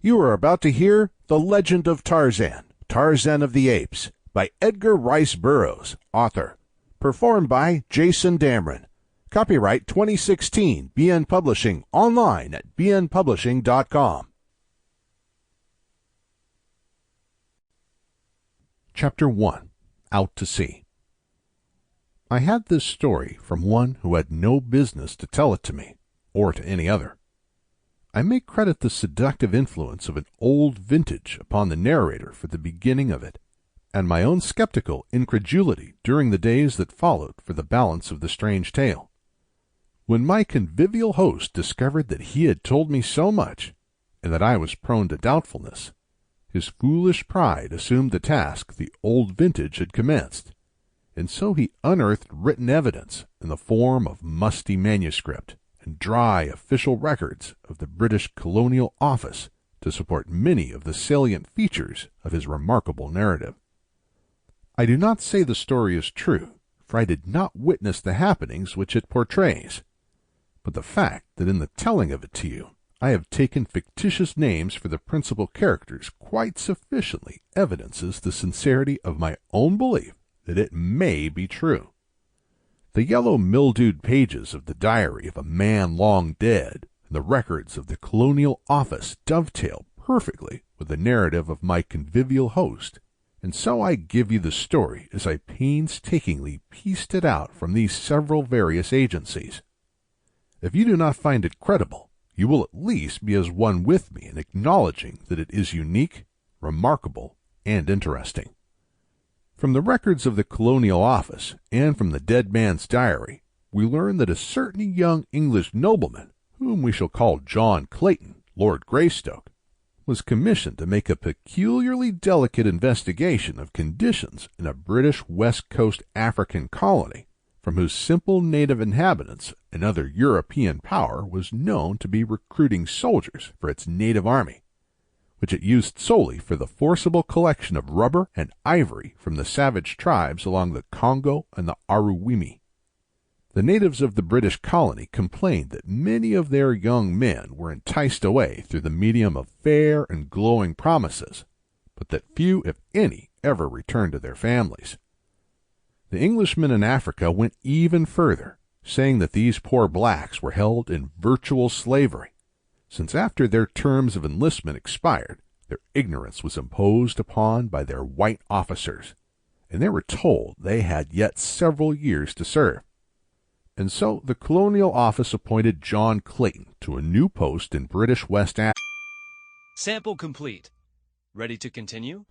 You are about to hear The Legend of Tarzan, Tarzan of the Apes, by Edgar Rice Burroughs, author. Performed by Jason Damron. Copyright 2016, BN Publishing, online at bnpublishing.com. Chapter 1. Out to Sea. I had this story from one who had no business to tell it to me, or to any other. I may credit the seductive influence of an old vintage upon the narrator for the beginning of it, and my own skeptical incredulity during the days that followed for the balance of the strange tale. When my convivial host discovered that he had told me so much, and that I was prone to doubtfulness, his foolish pride assumed the task the old vintage had commenced, and so he unearthed written evidence in the form of musty manuscript and dry official records of the British Colonial Office to support many of the salient features of his remarkable narrative. I do not say the story is true, for I did not witness the happenings which it portrays, but the fact that in the telling of it to you I have taken fictitious names for the principal characters quite sufficiently evidences the sincerity of my own belief that it may be true. The yellow mildewed pages of the diary of a man long dead and the records of the Colonial Office dovetail perfectly with the narrative of my convivial host, and so I give you the story as I painstakingly pieced it out from these several various agencies. If you do not find it credible, you will at least be as one with me in acknowledging that it is unique, remarkable, and interesting. From the records of the Colonial Office and from the dead man's diary, we learn that a certain young English nobleman, whom we shall call John Clayton, Lord Greystoke, was commissioned to make a peculiarly delicate investigation of conditions in a British West Coast African colony, from whose simple native inhabitants another European power was known to be recruiting soldiers for its native army, which it used solely for the forcible collection of rubber and ivory from the savage tribes along the Congo and the Aruwimi. The natives of the British colony complained that many of their young men were enticed away through the medium of fair and glowing promises, but that few, if any, ever returned to their families. The Englishmen in Africa went even further, saying that these poor blacks were held in virtual slavery, since after their terms of enlistment expired, their ignorance was imposed upon by their white officers, and they were told they had yet several years to serve. And so the Colonial Office appointed John Clayton to a new post in British West Africa. Sample complete. Ready to continue?